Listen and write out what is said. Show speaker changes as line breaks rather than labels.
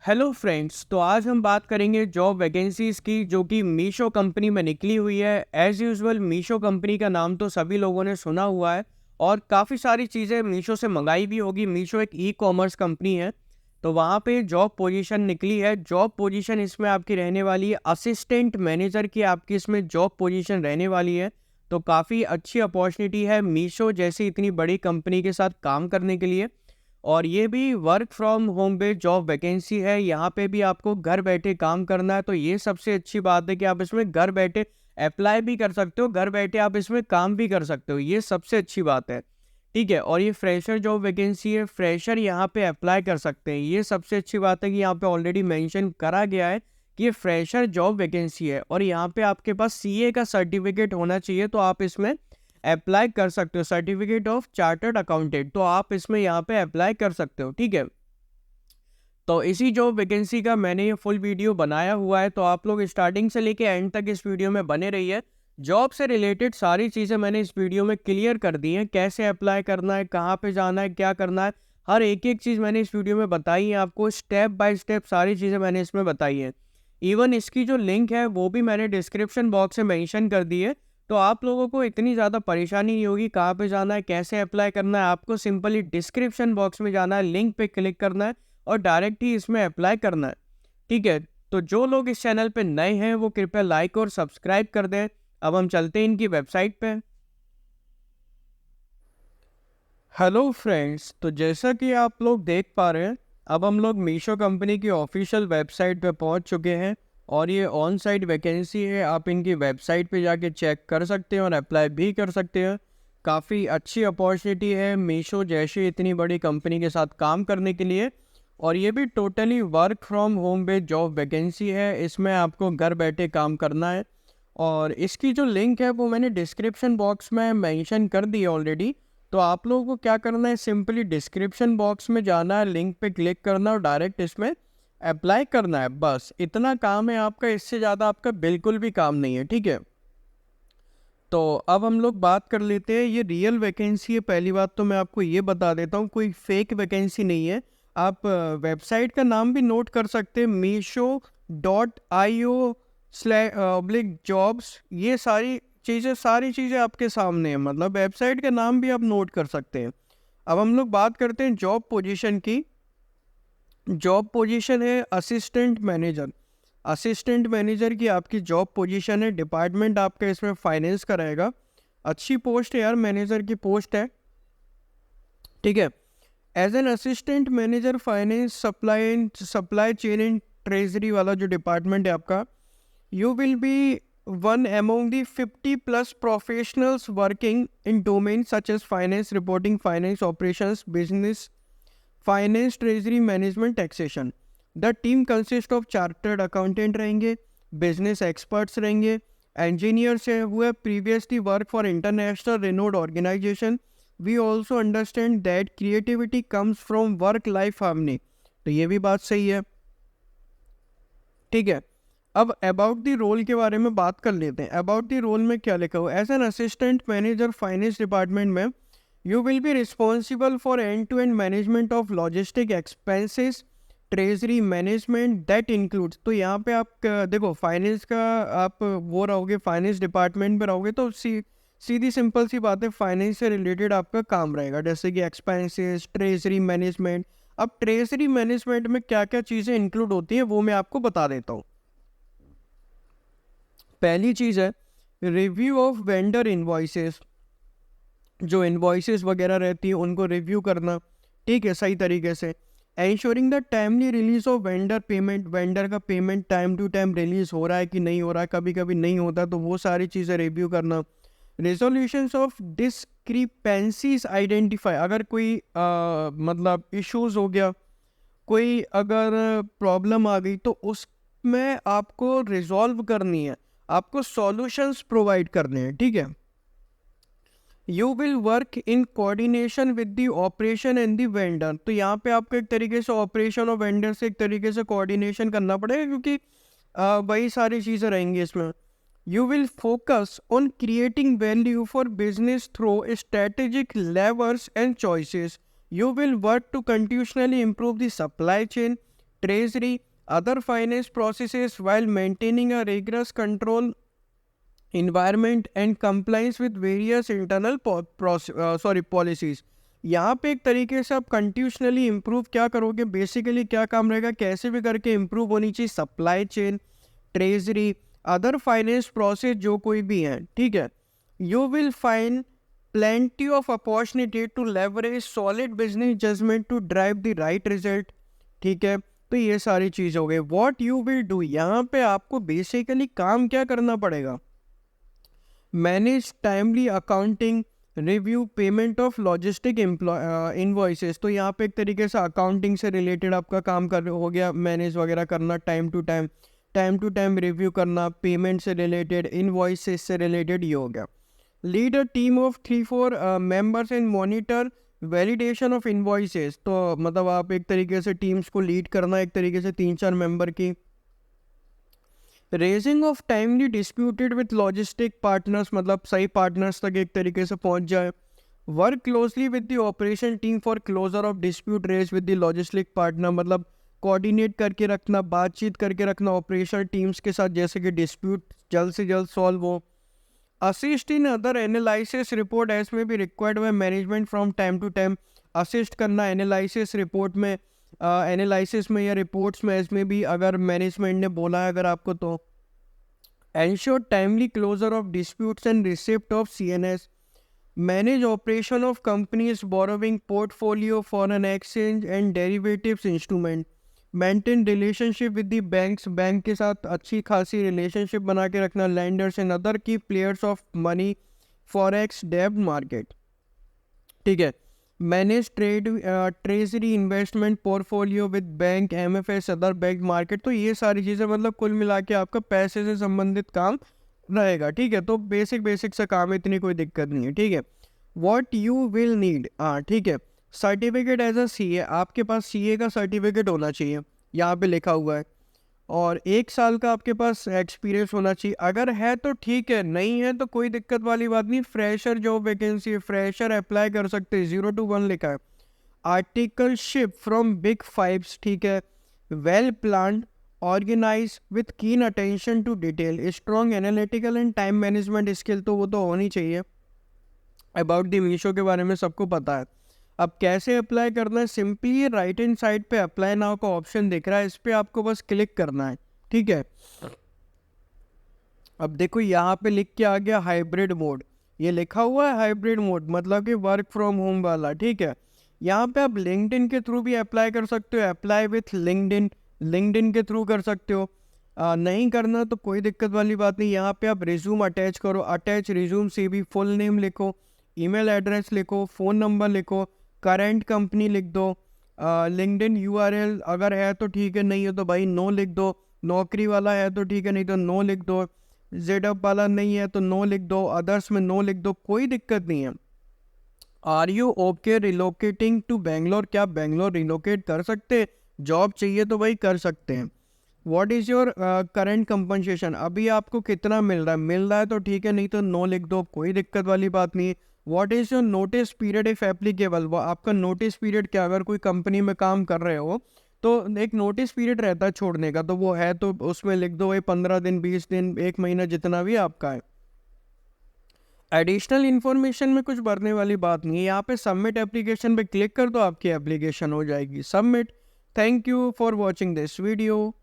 Hello friends, तो आज हम बात करेंगे जॉब वैकेंसीज़ की जो कि मीशो कंपनी में निकली हुई है। एज़ यूजुअल मीशो कंपनी का नाम तो सभी लोगों ने सुना हुआ है और काफ़ी सारी चीज़ें मीशो से मंगाई भी होगी। मीशो एक ई-कॉमर्स कंपनी है, तो वहाँ पे जॉब पोजीशन निकली है। जॉब पोजीशन इसमें आपकी रहने वाली है असिस्टेंट मैनेजर की, आपकी इसमें जॉब पोजीशन रहने वाली है। तो काफ़ी अच्छी अपॉर्चुनिटी है मीशो जैसी इतनी बड़ी कंपनी के साथ काम करने के लिए। और ये भी work from home based job vacancy है। यहाँ पे भी आपको घर बैठे काम करना है, तो ये सबसे अच्छी बात है कि आप इसमें घर बैठे अप्लाई भी कर सकते हो, घर बैठे आप इसमें काम भी कर सकते हो। ये सबसे अच्छी बात है, ठीक है। और ये फ्रेशर जॉब वैकेंसी है, फ्रेशर यहाँ पे अप्लाई कर सकते हैं। ये सबसे अच्छी बात है कि यहाँ पे ऑलरेडी मेंशन करा गया है कि ये फ्रेशर जॉब वैकेंसी है और यहाँ पे आपके पास सीए का सर्टिफिकेट होना चाहिए, तो आप इसमें अप्लाई कर सकते हो। सर्टिफिकेट ऑफ चार्टर्ड अकाउंटेंट, तो आप इसमें यहाँ पे अप्लाई कर सकते हो, ठीक है। तो इसी जॉब वैकेंसी का मैंने ये फुल वीडियो बनाया हुआ है, तो आप लोग स्टार्टिंग से लेके एंड तक इस वीडियो में बने रहिए। जॉब से रिलेटेड सारी चीज़ें मैंने इस वीडियो में क्लियर कर दी हैं। कैसे अप्लाई करना है, कहाँ पे जाना है, क्या करना है, हर एक एक चीज़ मैंने इस वीडियो में बताई है आपको। स्टेप बाय स्टेप सारी चीज़ें मैंने इसमें बताई हैं। इवन इसकी जो लिंक है वो भी मैंने डिस्क्रिप्शन बॉक्स में मेंशन कर दी है, तो आप लोगों को इतनी ज़्यादा परेशानी नहीं होगी कहाँ पे जाना है, कैसे अप्लाई करना है। आपको सिंपली डिस्क्रिप्शन बॉक्स में जाना है, लिंक पे क्लिक करना है और डायरेक्ट ही इसमें अप्लाई करना है, ठीक है। तो जो लोग इस चैनल पे नए हैं वो कृपया लाइक और सब्सक्राइब कर दें। अब हम चलते हैं इनकी वेबसाइट पे। हेलो फ्रेंड्स, तो जैसा कि आप लोग देख पा रहे हैं, अब हम लोग मीशो कंपनी की ऑफिशियल वेबसाइट पे पहुंच चुके हैं और ये ऑन साइट वैकेंसी है। आप इनकी वेबसाइट पे जाके चेक कर सकते हैं और अप्लाई भी कर सकते हैं। काफ़ी अच्छी अपॉर्चुनिटी है मीशो जैसी इतनी बड़ी कंपनी के साथ काम करने के लिए। और ये भी totally work from home based job vacancy है। इसमें आपको घर बैठे काम करना है और इसकी जो लिंक है वो मैंने डिस्क्रिप्शन बॉक्स में मेंशन कर दी है ऑलरेडी। तो आप लोगों को क्या करना है, सिंपली डिस्क्रिप्शन बॉक्स में जाना है, लिंक पे क्लिक करना और डायरेक्ट इसमें अप्लाई करना है। बस इतना काम है आपका, इससे ज़्यादा आपका बिल्कुल भी काम नहीं है, ठीक है। तो अब हम लोग बात कर लेते हैं, ये रियल वैकेंसी है। पहली बात तो मैं आपको ये बता देता हूँ, कोई फेक वैकेंसी नहीं है। आप वेबसाइट का नाम भी नोट कर सकते हैं, meesho.io/jobs। ये सारी चीज़ें आपके सामने हैं, मतलब वेबसाइट का नाम भी आप नोट कर सकते हैं। अब हम लोग बात करते हैं जॉब पोजीशन की। जॉब पोजीशन है असिस्टेंट मैनेजर। असिस्टेंट मैनेजर की आपकी जॉब पोजीशन है। डिपार्टमेंट आपका इसमें फाइनेंस का रहेगा। अच्छी पोस्ट है यार, मैनेजर की पोस्ट है, ठीक है। As an assistant manager finance supply chain and treasury वाला जो डिपार्टमेंट है आपका, you will be one among the 50+ professionals working in domains such as finance reporting, finance operations, business finance, treasury management, taxation. The team consist of chartered accountant रहेंगे, business experts रहेंगे, engineers है हुए previously work for international renowned organisation. We also understand that creativity comes from work life harmony. तो ये भी बात सही है, ठीक है। अब अबाउट द रोल के बारे में बात कर लेते हैं। अबाउट द रोल में क्या लिखा हुआ है, as an assistant manager finance department में you will be responsible for end to end management of logistic expenses, treasury management that includes. तो यहाँ पे आप देखो फाइनेंस का आप वो रहोगे, फाइनेंस डिपार्टमेंट में रहोगे, तो सीधी सिंपल सी बात है, फाइनेंस से रिलेटेड आपका काम रहेगा, जैसे कि एक्सपेंसेस, ट्रेजरी मैनेजमेंट। अब ट्रेजरी मैनेजमेंट में क्या क्या चीज़ें इंक्लूड होती हैं वो मैं आपको बता देता हूँ। पहली चीज़ है रिव्यू ऑफ वेंडर इन्वॉइसेस। जो इन्वॉइसेस वगैरह रहती है उनको रिव्यू करना, ठीक है, सही तरीके से। Ensuring the timely release of vendor payment. Vendor का payment time to time release हो रहा है कि नहीं हो रहा है, कभी कभी नहीं होता, तो वो सारी चीज़ें रिव्यू करना। Resolutions of discrepancies identify. अगर कोई मतलब इश्यूज हो गया, कोई अगर प्रॉब्लम आ गई, तो उसमें आपको रिजॉल्व करनी है, आपको सॉल्यूशंस प्रोवाइड करने हैं, ठीक है। You will work in coordination with the operation and the vendor. तो यहाँ पे आपको एक तरीके से ऑपरेशन और वेंडर से एक तरीके से कोऑर्डिनेशन करना पड़ेगा, क्योंकि वही सारी चीज़ें रहेंगी इसमें। You will focus on creating value for business through strategic levers and choices. You will work to continuously improve the supply chain, treasury, other finance processes while maintaining a rigorous control environment and compliance with various internal policies. यहाँ पे एक तरीके से आप continuously improve क्या करोगे, basically क्या काम रहेगा, कैसे भी करके इम्प्रूव होनी चाहिए supply chain, treasury, other finance process जो कोई भी है, ठीक है. You will find plenty of opportunity to leverage solid business judgment to drive the right result. ठीक है, तो ये सारी चीज़ हो गई. What you will do, यहाँ पे आपको बेसिकली काम क्या करना पड़ेगा, manage timely accounting, review payment of logistic invoices. तो यहाँ पे एक तरीके से अकाउंटिंग से रिलेटेड आपका काम कर हो गया, मैनेज वगैरह करना, टाइम टू टाइम रिव्यू करना, पेमेंट से रिलेटेड, इन्वॉइसेस से रिलेटेड, ये हो गया. Lead a team of 3-4 members and monitor validation of invoices. तो मतलब आप एक तरीके से टीम्स को लीड करना, एक तरीके से 3-4 मेंबर की. Raising of timely disputed with logistic partners, मतलब सही पार्टनर्स तक एक तरीके से पहुंच जाए. Work closely with the operation team for closure of dispute raise with the logistic partner, मतलब कोऑर्डिनेट करके रखना, बातचीत करके रखना ऑपरेशन टीम्स के साथ, जैसे कि डिस्प्यूट जल्द से जल्द सॉल्व हो. Assist in other analysis report as में भी required by management from time to time. Assist करना एनालिसिस रिपोर्ट में, एनालिसिस में या रिपोर्ट्स में, एज में भी अगर मैनेजमेंट ने बोला है अगर आपको तो. Ensure timely closure of disputes and receipt of CNS. Manage operation of companies borrowing portfolio foreign exchange and derivatives instrument. Maintain relationship with the banks, bank के साथ अच्छी खासी रिलेशनशिप बना के रखना. Lenders and other key players of money forex डेब्ट market, ठीक है. Manage treasury investment portfolio with bank, MFS, other bank market. तो ये सारी चीज़ें मतलब कुल मिला के आपका पैसे से संबंधित काम रहेगा, ठीक है. तो बेसिक से काम है, इतनी कोई दिक्कत नहीं है, ठीक है. व्हाट यू विल नीड, हाँ ठीक है, सर्टिफिकेट एज अ CA. आपके पास CA का सर्टिफिकेट होना चाहिए, यहाँ पे लिखा हुआ है. और 1 साल का आपके पास एक्सपीरियंस होना चाहिए. अगर है तो ठीक है, नहीं है तो कोई दिक्कत वाली बात नहीं. फ्रेशर जॉब वैकेंसी है, फ्रेशर अप्लाई कर सकते हैं. 0 to 1 लिखा है. आर्टिकल शिप फ्रॉम बिग 5, ठीक है. Well plan, organise with keen attention to detail, strong analytical and time management skill. तो वो तो होनी चाहिए. अबाउट द मीशो के बारे में सबको पता है. अब कैसे अप्लाई करना है, सिंपली राइट हैंड साइड पे अप्लाई नाउ का ऑप्शन दिख रहा है, इस पर आपको बस क्लिक करना है, ठीक है. अब देखो यहाँ पे लिख के आ गया हाइब्रिड मोड, ये लिखा हुआ है हाइब्रिड मोड, मतलब कि वर्क फ्रॉम होम वाला, ठीक है. यहाँ पे आप लिंक्डइन के थ्रू भी अप्लाई कर सकते हो, अप्लाई विथ लिंक्डइन के थ्रू कर सकते हो. नहीं करना तो कोई दिक्कत वाली बात नहीं. यहाँ पे आप रिज्यूम अटैच करो, अटैच रिज्यूम से भी फुल नेम लिखो, ईमेल एड्रेस लिखो, फ़ोन नंबर लिखो, करंट कंपनी लिख दो, लिंक्डइन URL अगर है तो ठीक है, नहीं है तो भाई नो लिख दो. नौकरी वाला है तो ठीक है, नहीं तो नो लिख दो. ZF वाला नहीं है तो नो लिख दो, अदर्स में नो लिख दो, कोई दिक्कत नहीं है. Are you okay relocating to Bangalore, क्या बेंगलोर रिलोकेट कर सकते हैं, जॉब चाहिए तो भाई कर सकते हैं. What is your current compensation, अभी आपको कितना मिल रहा है तो ठीक है, नहीं तो नो लिख दो, कोई दिक्कत वाली बात नहीं है. What is your notice period if applicable, वो आपका नोटिस पीरियड क्या, अगर कोई कंपनी में काम कर रहे हो तो एक नोटिस पीरियड रहता है छोड़ने का, तो वो है तो उसमें लिख दो भाई 15 दिन, 20 दिन, 1 महीना, जितना भी आपका है. एडिशनल इन्फॉर्मेशन में कुछ भरने वाली बात नहीं है. यहाँ पे सबमिट एप्लीकेशन पे क्लिक कर दो, आपकी एप्लीकेशन हो जाएगी submit. Thank you for watching this video.